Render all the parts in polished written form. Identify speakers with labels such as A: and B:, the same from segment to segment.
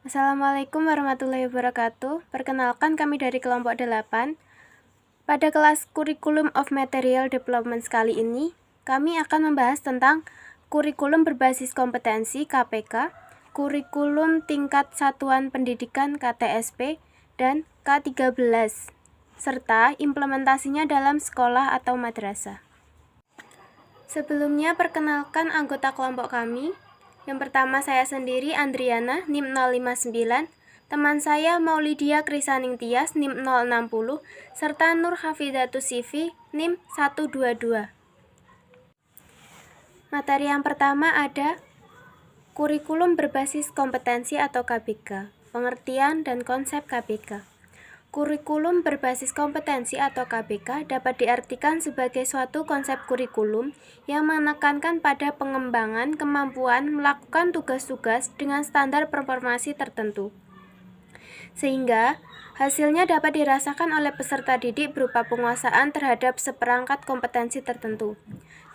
A: Assalamualaikum warahmatullahi wabarakatuh. Perkenalkan kami dari kelompok 8. Pada kelas Curriculum of Material Development kali ini, kami akan membahas tentang kurikulum berbasis kompetensi KPK, kurikulum tingkat satuan pendidikan KTSP, dan K13, serta implementasinya dalam sekolah atau madrasah. Sebelumnya, perkenalkan anggota kelompok kami. Yang pertama saya sendiri, Andriana, NIM 059, teman saya Maulidia Krisaning Tias, NIM 060, serta Nur Hafidatus Sifi, NIM 122. Materi yang pertama ada kurikulum berbasis kompetensi atau KBK, pengertian dan konsep KBK. Kurikulum berbasis kompetensi atau KBK dapat diartikan sebagai suatu konsep kurikulum yang menekankan pada pengembangan kemampuan melakukan tugas-tugas dengan standar performasi tertentu, sehingga hasilnya dapat dirasakan oleh peserta didik berupa penguasaan terhadap seperangkat kompetensi tertentu.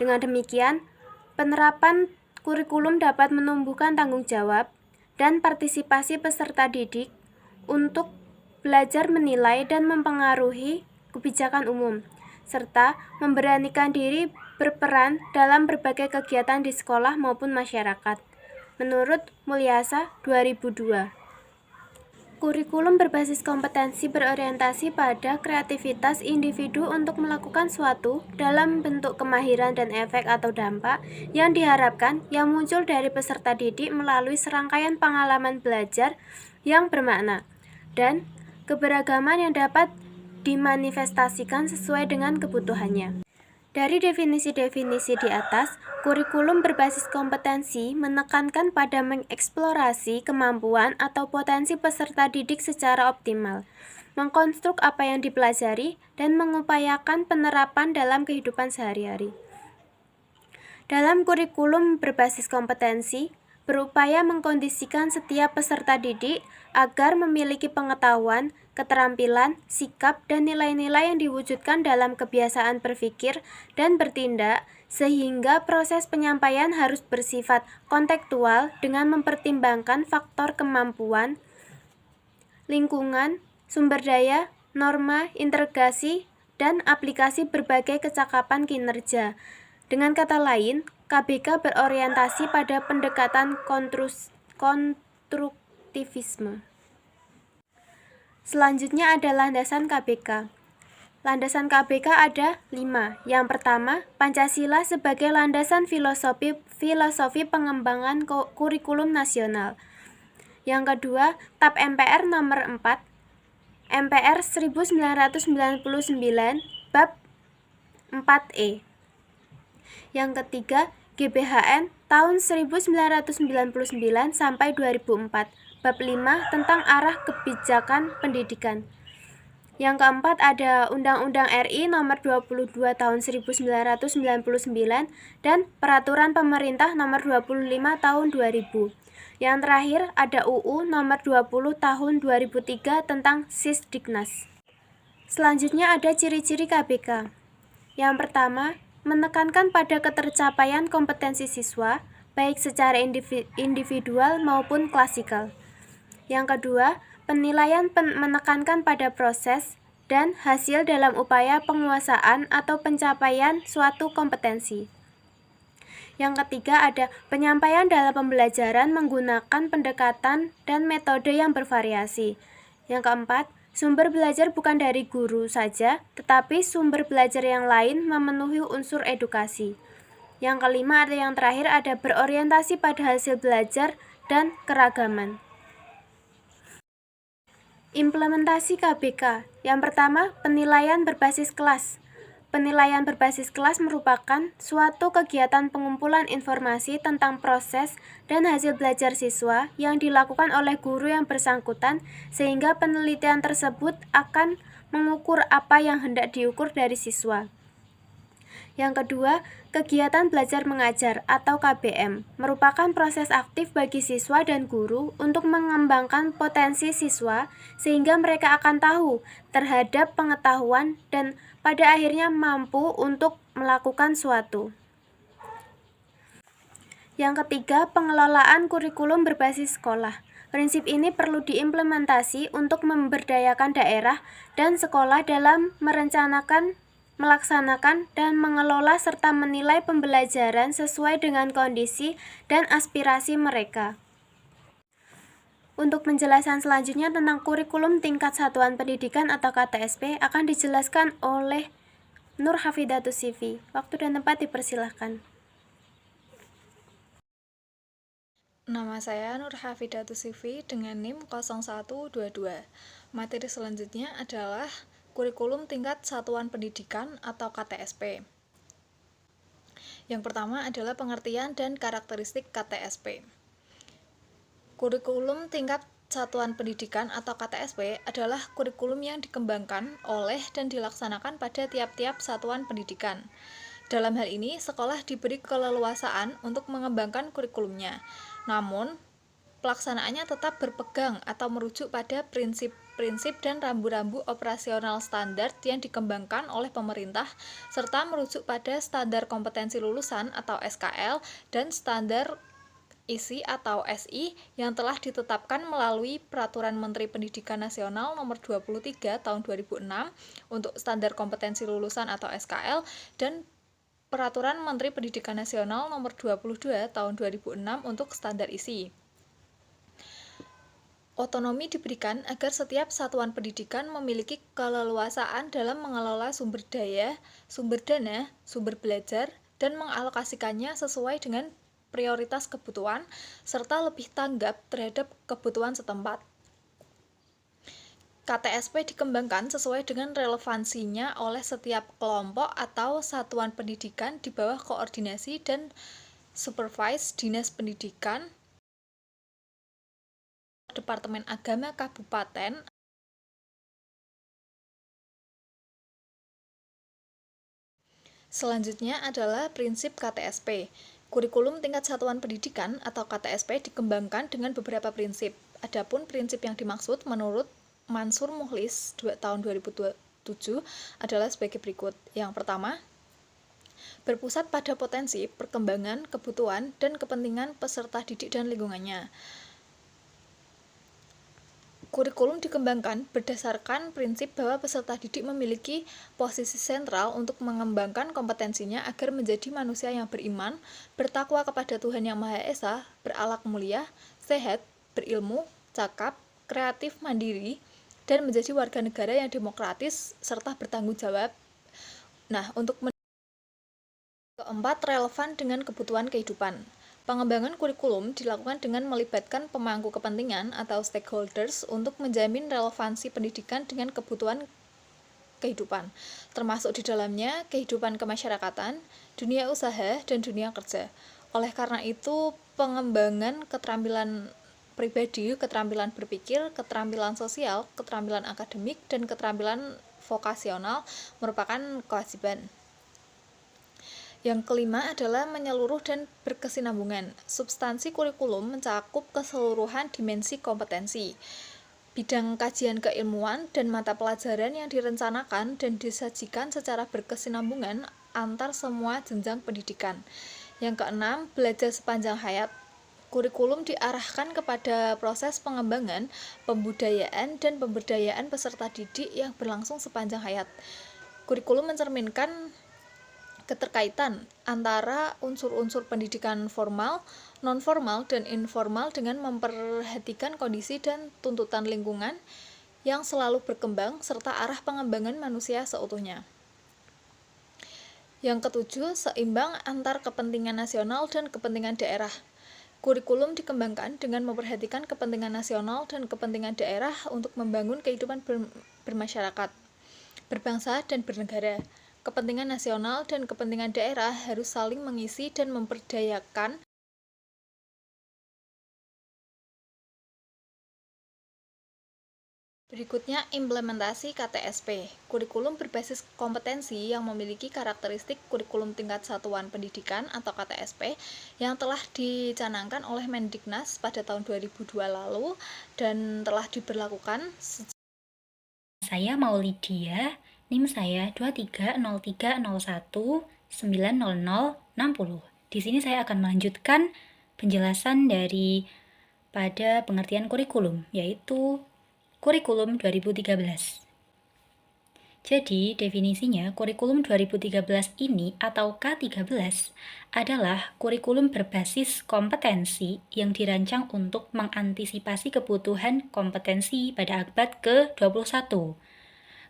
A: Dengan demikian, penerapan kurikulum dapat menumbuhkan tanggung jawab dan partisipasi peserta didik untuk belajar menilai dan mempengaruhi kebijakan umum, serta memberanikan diri berperan dalam berbagai kegiatan di sekolah maupun masyarakat. Menurut Mulyasa 2002. Kurikulum berbasis kompetensi berorientasi pada kreativitas individu untuk melakukan suatu dalam bentuk kemahiran dan efek atau dampak yang diharapkan yang muncul dari peserta didik melalui serangkaian pengalaman belajar yang bermakna dan keberagaman yang dapat dimanifestasikan sesuai dengan kebutuhannya. Dari definisi-definisi di atas, kurikulum berbasis kompetensi menekankan pada mengeksplorasi kemampuan atau potensi peserta didik secara optimal, mengkonstruk apa yang dipelajari, dan mengupayakan penerapan dalam kehidupan sehari-hari. Dalam kurikulum berbasis kompetensi, berupaya mengkondisikan setiap peserta didik agar memiliki pengetahuan, keterampilan, sikap, dan nilai-nilai yang diwujudkan dalam kebiasaan berpikir dan bertindak, sehingga proses penyampaian harus bersifat kontekstual dengan mempertimbangkan faktor kemampuan, lingkungan, sumber daya, norma, integrasi, dan aplikasi berbagai kecakapan kinerja. Dengan kata lain, KBK berorientasi pada pendekatan konstruktivisme. Selanjutnya ada landasan KBK. Landasan KBK ada 5. Yang pertama, Pancasila sebagai landasan filosofi pengembangan kurikulum nasional. Yang kedua, TAP MPR nomor 4, MPR 1999, bab 4E. Yang ketiga, GBHN tahun 1999 sampai 2004, bab 5 tentang arah kebijakan pendidikan. Yang keempat ada Undang-Undang RI nomor 22 tahun 1999 dan Peraturan Pemerintah nomor 25 tahun 2000. Yang terakhir ada UU nomor 20 tahun 2003 tentang Sisdiknas. Selanjutnya ada ciri-ciri KBK. Yang pertama, menekankan pada ketercapaian kompetensi siswa, baik secara individual maupun klasikal. Yang kedua, penilaian menekankan pada proses dan hasil dalam upaya penguasaan atau pencapaian suatu kompetensi. Yang ketiga ada penyampaian dalam pembelajaran menggunakan pendekatan dan metode yang bervariasi. Yang keempat, sumber belajar bukan dari guru saja, tetapi sumber belajar yang lain memenuhi unsur edukasi. Yang kelima atau yang terakhir ada berorientasi pada hasil belajar dan keragaman. Implementasi KBK. Yang pertama, penilaian berbasis kelas. Penilaian berbasis kelas merupakan suatu kegiatan pengumpulan informasi tentang proses dan hasil belajar siswa yang dilakukan oleh guru yang bersangkutan, sehingga penelitian tersebut akan mengukur apa yang hendak diukur dari siswa. Yang kedua, kegiatan belajar mengajar atau KBM merupakan proses aktif bagi siswa dan guru untuk mengembangkan potensi siswa sehingga mereka akan tahu terhadap pengetahuan dan pada akhirnya mampu untuk melakukan suatu. Yang ketiga, pengelolaan kurikulum berbasis sekolah Prinsip ini perlu diimplementasi untuk memberdayakan daerah dan sekolah dalam merencanakan, melaksanakan, dan mengelola serta menilai pembelajaran sesuai dengan kondisi dan aspirasi mereka. Untuk penjelasan selanjutnya tentang kurikulum tingkat satuan pendidikan atau KTSP akan dijelaskan oleh Nur Hafidatus Sifi. Waktu dan tempat dipersilahkan.
B: Nama saya Nur Hafidatus Sifi dengan NIM 0122. Materi selanjutnya adalah kurikulum tingkat satuan pendidikan atau KTSP. Yang pertama adalah pengertian dan karakteristik KTSP. Kurikulum tingkat satuan pendidikan atau KTSP adalah kurikulum yang dikembangkan oleh dan dilaksanakan pada tiap-tiap satuan pendidikan. Dalam hal ini, sekolah diberi keleluasaan untuk mengembangkan kurikulumnya. Namun, pelaksanaannya tetap berpegang atau merujuk pada prinsip-prinsip dan rambu-rambu operasional standar yang dikembangkan oleh pemerintah, serta merujuk pada standar kompetensi lulusan atau SKL dan standar ISI atau SI yang telah ditetapkan melalui Peraturan Menteri Pendidikan Nasional Nomor 23 Tahun 2006 untuk standar kompetensi lulusan atau SKL dan Peraturan Menteri Pendidikan Nasional Nomor 22 Tahun 2006 untuk standar ISI. Otonomi diberikan agar setiap satuan pendidikan memiliki keleluasaan dalam mengelola sumber daya, sumber dana, sumber belajar, dan mengalokasikannya sesuai dengan prioritas kebutuhan, serta lebih tanggap terhadap kebutuhan setempat. KTSP dikembangkan sesuai dengan relevansinya oleh setiap kelompok atau satuan pendidikan di bawah koordinasi dan supervise Dinas Pendidikan, Departemen Agama Kabupaten, Selanjutnya adalah prinsip KTSP. Kurikulum tingkat satuan pendidikan atau KTSP dikembangkan dengan beberapa prinsip. Adapun prinsip yang dimaksud menurut Mansur Mukhlis tahun 2007 adalah sebagai berikut. Yang pertama, berpusat pada potensi, perkembangan, kebutuhan, dan kepentingan peserta didik dan lingkungannya. Kurikulum dikembangkan berdasarkan prinsip bahwa peserta didik memiliki posisi sentral untuk mengembangkan kompetensinya agar menjadi manusia yang beriman, bertakwa kepada Tuhan Yang Maha Esa, berakhlak mulia, sehat, berilmu, cakap, kreatif, mandiri, dan menjadi warga negara yang demokratis serta bertanggung jawab. Nah, untuk keempat, relevan dengan kebutuhan kehidupan. Pengembangan kurikulum dilakukan dengan melibatkan pemangku kepentingan atau stakeholders untuk menjamin relevansi pendidikan dengan kebutuhan kehidupan, termasuk di dalamnya kehidupan kemasyarakatan, dunia usaha, dan dunia kerja. Oleh karena itu, pengembangan keterampilan pribadi, keterampilan berpikir, keterampilan sosial, keterampilan akademik, dan keterampilan vokasional merupakan kewajiban. Yang kelima adalah menyeluruh dan berkesinambungan. Substansi kurikulum mencakup keseluruhan dimensi kompetensi, bidang kajian keilmuan, dan mata pelajaran yang direncanakan dan disajikan secara berkesinambungan antar semua jenjang pendidikan. Yang keenam, belajar sepanjang hayat. Kurikulum diarahkan kepada proses pengembangan, pembudayaan, dan pemberdayaan peserta didik yang berlangsung sepanjang hayat. Kurikulum mencerminkan keterkaitan antara unsur-unsur pendidikan formal, non-formal, dan informal dengan memperhatikan kondisi dan tuntutan lingkungan yang selalu berkembang serta arah pengembangan manusia seutuhnya. Yang ketujuh, seimbang antar kepentingan nasional dan kepentingan daerah. Kurikulum dikembangkan dengan memperhatikan kepentingan nasional dan kepentingan daerah untuk membangun kehidupan bermasyarakat, berbangsa, dan bernegara. Kepentingan nasional dan kepentingan daerah harus saling mengisi dan memperdayakan. Berikutnya, implementasi KTSP. Kurikulum berbasis kompetensi yang memiliki karakteristik kurikulum tingkat satuan pendidikan atau KTSP yang telah dicanangkan oleh Mendiknas pada tahun 2002 lalu dan telah diberlakukan.
C: Saya Maulidia, NIM saya 230301900060. Di sini saya akan melanjutkan penjelasan dari pada pengertian kurikulum, yaitu Kurikulum 2013. Jadi, definisinya kurikulum 2013 ini atau K13 adalah kurikulum berbasis kompetensi yang dirancang untuk mengantisipasi kebutuhan kompetensi pada abad ke-21.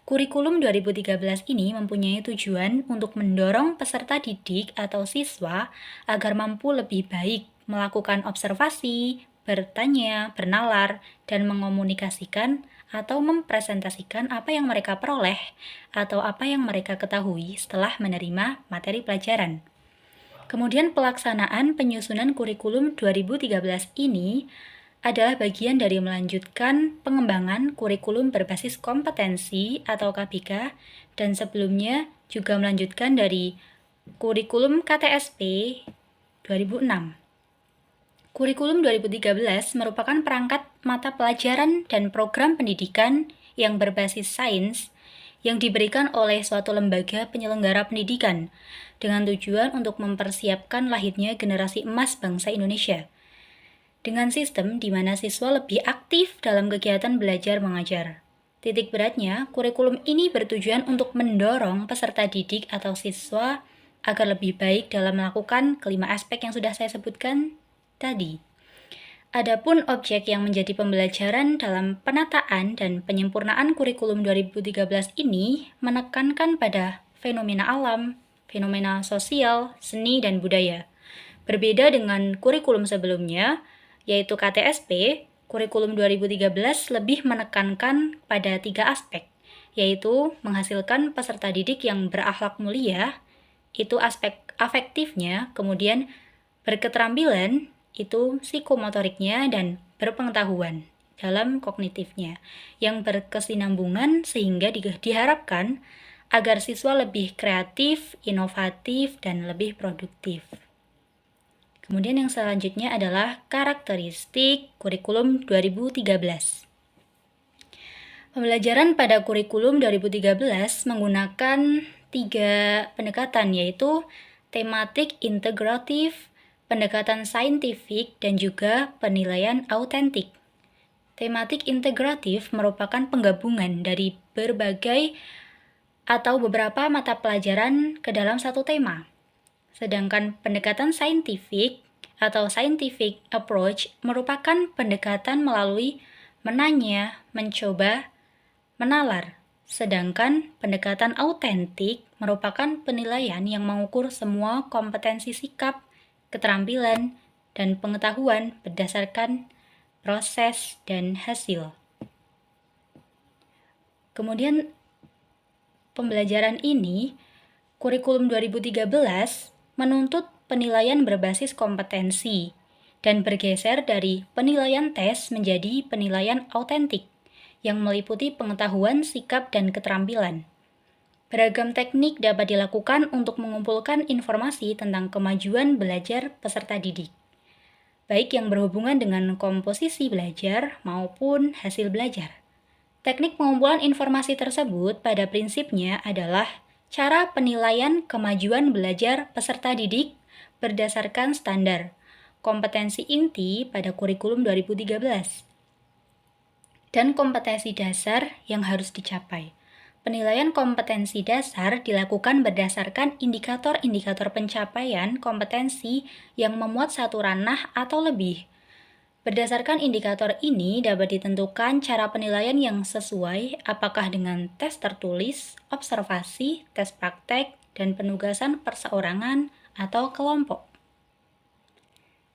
C: Kurikulum 2013 ini mempunyai tujuan untuk mendorong peserta didik atau siswa agar mampu lebih baik melakukan observasi, bertanya, bernalar, dan mengomunikasikan atau mempresentasikan apa yang mereka peroleh atau apa yang mereka ketahui setelah menerima materi pelajaran. Kemudian pelaksanaan penyusunan kurikulum 2013 ini adalah bagian dari melanjutkan pengembangan kurikulum berbasis kompetensi atau KBK dan sebelumnya juga melanjutkan dari kurikulum KTSP 2006. Kurikulum 2013 merupakan perangkat mata pelajaran dan program pendidikan yang berbasis sains yang diberikan oleh suatu lembaga penyelenggara pendidikan dengan tujuan untuk mempersiapkan lahirnya generasi emas bangsa Indonesia. Dengan sistem di mana siswa lebih aktif dalam kegiatan belajar mengajar. Titik beratnya, kurikulum ini bertujuan untuk mendorong peserta didik atau siswa agar lebih baik dalam melakukan kelima aspek yang sudah saya sebutkan tadi. Adapun objek yang menjadi pembelajaran dalam penataan dan penyempurnaan kurikulum 2013 ini menekankan pada fenomena alam, fenomena sosial, seni, dan budaya. Berbeda dengan kurikulum sebelumnya, yaitu KTSP, kurikulum 2013 lebih menekankan pada 3 aspek, yaitu menghasilkan peserta didik yang berakhlak mulia, itu aspek afektifnya, kemudian berketerampilan, itu psikomotoriknya, dan berpengetahuan dalam kognitifnya, yang berkesinambungan sehingga diharapkan agar siswa lebih kreatif, inovatif, dan lebih produktif. Kemudian yang selanjutnya adalah karakteristik kurikulum 2013. Pembelajaran pada kurikulum 2013 menggunakan 3 pendekatan, yaitu tematik integratif, pendekatan saintifik, dan juga penilaian autentik. Tematik integratif merupakan penggabungan dari berbagai atau beberapa mata pelajaran ke dalam satu tema. Sedangkan pendekatan saintifik atau scientific approach merupakan pendekatan melalui menanya, mencoba, menalar. Sedangkan pendekatan autentik merupakan penilaian yang mengukur semua kompetensi sikap, keterampilan, dan pengetahuan berdasarkan proses dan hasil. Kemudian pembelajaran ini, kurikulum 2013 menuntut penilaian berbasis kompetensi dan bergeser dari penilaian tes menjadi penilaian autentik yang meliputi pengetahuan, sikap, dan keterampilan. Beragam teknik dapat dilakukan untuk mengumpulkan informasi tentang kemajuan belajar peserta didik, baik yang berhubungan dengan komposisi belajar maupun hasil belajar. Teknik pengumpulan informasi tersebut pada prinsipnya adalah cara penilaian kemajuan belajar peserta didik berdasarkan standar kompetensi inti pada kurikulum 2013 dan kompetensi dasar yang harus dicapai. Penilaian kompetensi dasar dilakukan berdasarkan indikator-indikator pencapaian kompetensi yang memuat satu ranah atau lebih. Berdasarkan indikator ini dapat ditentukan cara penilaian yang sesuai apakah dengan tes tertulis, observasi, tes praktek, dan penugasan perseorangan atau kelompok.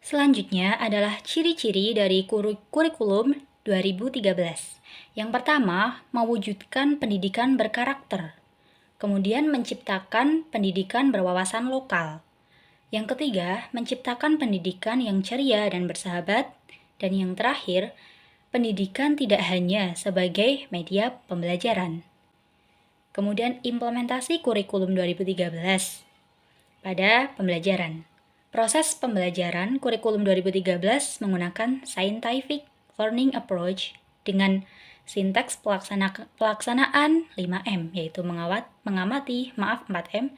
C: Selanjutnya adalah ciri-ciri dari kurikulum 2013. Yang pertama, mewujudkan pendidikan berkarakter. Kemudian menciptakan pendidikan berwawasan lokal. Yang ketiga, menciptakan pendidikan yang ceria dan bersahabat. Dan yang terakhir, pendidikan tidak hanya sebagai media pembelajaran. Kemudian implementasi kurikulum 2013 pada pembelajaran. Proses pembelajaran kurikulum 2013 menggunakan scientific learning approach dengan sintaks pelaksanaan 5M, yaitu mengamati, 4M,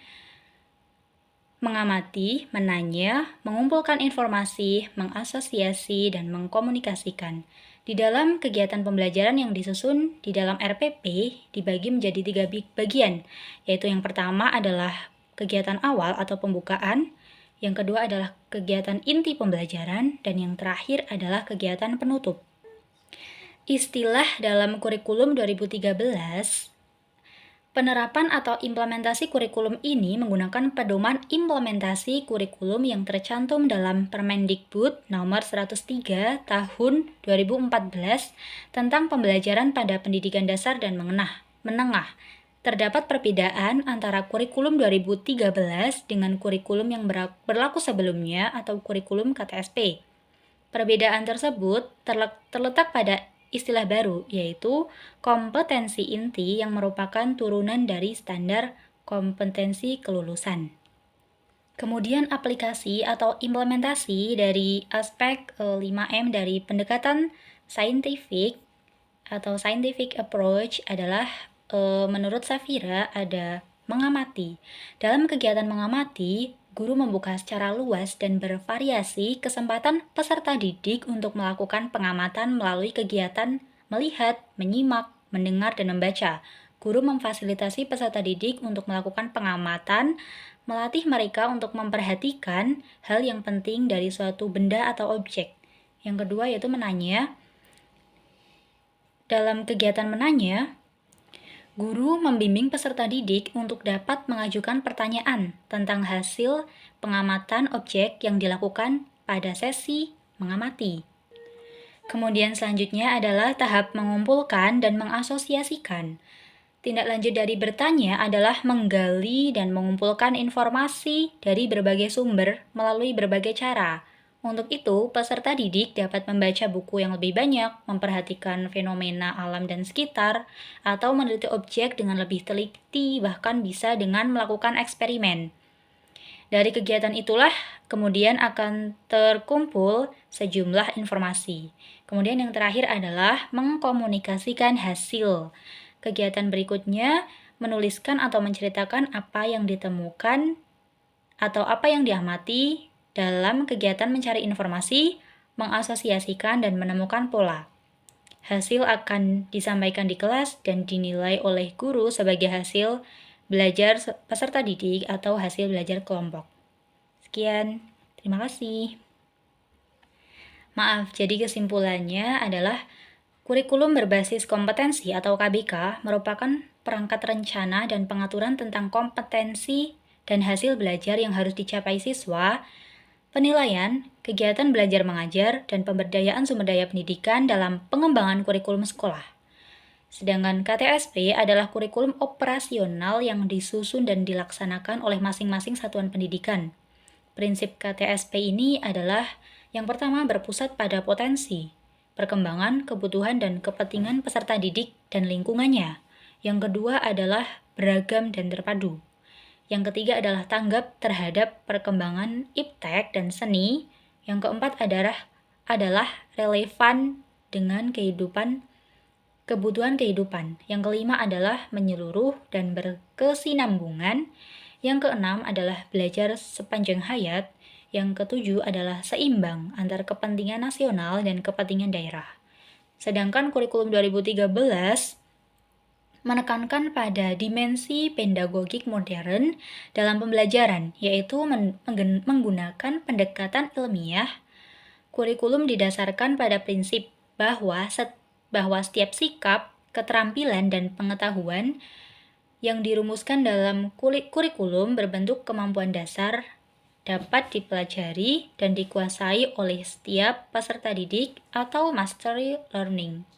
C: mengamati, menanya, mengumpulkan informasi, mengasosiasi, dan mengkomunikasikan. Di dalam kegiatan pembelajaran yang disusun di dalam RPP dibagi menjadi 3 bagian, yaitu yang pertama adalah kegiatan awal atau pembukaan, yang kedua adalah kegiatan inti pembelajaran, dan yang terakhir adalah kegiatan penutup. Istilah dalam kurikulum 2013, penerapan atau implementasi kurikulum ini menggunakan pedoman implementasi kurikulum yang tercantum dalam Permendikbud nomor 103 tahun 2014 tentang pembelajaran pada pendidikan dasar dan menengah. Terdapat perbedaan antara kurikulum 2013 dengan kurikulum yang berlaku sebelumnya atau kurikulum KTSP. Perbedaan tersebut terletak pada istilah baru, yaitu kompetensi inti yang merupakan turunan dari standar kompetensi kelulusan. Kemudian aplikasi atau implementasi dari aspek 5M dari pendekatan scientific atau scientific approach adalah menurut Safira ada mengamati. Dalam kegiatan mengamati, guru membuka secara luas dan bervariasi kesempatan peserta didik untuk melakukan pengamatan melalui kegiatan melihat, menyimak, mendengar, dan membaca. Guru memfasilitasi peserta didik untuk melakukan pengamatan, melatih mereka untuk memperhatikan hal yang penting dari suatu benda atau objek. Yang kedua yaitu menanya. Dalam kegiatan menanya, guru membimbing peserta didik untuk dapat mengajukan pertanyaan tentang hasil pengamatan objek yang dilakukan pada sesi mengamati. Kemudian selanjutnya adalah tahap mengumpulkan dan mengasosiasikan. Tindak lanjut dari bertanya adalah menggali dan mengumpulkan informasi dari berbagai sumber melalui berbagai cara. Untuk itu, peserta didik dapat membaca buku yang lebih banyak, memperhatikan fenomena alam dan sekitar, atau meneliti objek dengan lebih teliti, bahkan bisa dengan melakukan eksperimen. Dari kegiatan itulah kemudian akan terkumpul sejumlah informasi. Kemudian yang terakhir adalah mengkomunikasikan hasil. Kegiatan berikutnya menuliskan atau menceritakan apa yang ditemukan atau apa yang diamati dalam kegiatan mencari informasi, mengasosiasikan, dan menemukan pola. Hasil akan disampaikan di kelas dan dinilai oleh guru sebagai hasil belajar peserta didik atau hasil belajar kelompok. Sekian, terima kasih. Maaf, jadi kesimpulannya adalah kurikulum berbasis kompetensi atau KBK merupakan perangkat rencana dan pengaturan tentang kompetensi dan hasil belajar yang harus dicapai siswa, penilaian, kegiatan belajar mengajar, dan pemberdayaan sumber daya pendidikan dalam pengembangan kurikulum sekolah. Sedangkan KTSP adalah kurikulum operasional yang disusun dan dilaksanakan oleh masing-masing satuan pendidikan. Prinsip KTSP ini adalah yang pertama berpusat pada potensi, perkembangan, kebutuhan, dan kepentingan peserta didik dan lingkungannya. Yang kedua adalah beragam dan terpadu. Yang ketiga adalah tanggap terhadap perkembangan iptek dan seni. Yang keempat adalah relevan dengan kebutuhan kehidupan. Yang kelima adalah menyeluruh dan berkesinambungan. Yang keenam adalah belajar sepanjang hayat. Yang ketujuh adalah seimbang antara kepentingan nasional dan kepentingan daerah. Sedangkan kurikulum 2013 menekankan pada dimensi pedagogik modern dalam pembelajaran, yaitu menggunakan pendekatan ilmiah. Kurikulum didasarkan pada prinsip bahwa setiap sikap, keterampilan, dan pengetahuan yang dirumuskan dalam kurikulum berbentuk kemampuan dasar dapat dipelajari dan dikuasai oleh setiap peserta didik atau mastery learning,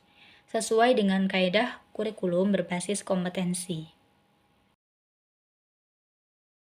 C: sesuai dengan kaidah kurikulum berbasis kompetensi.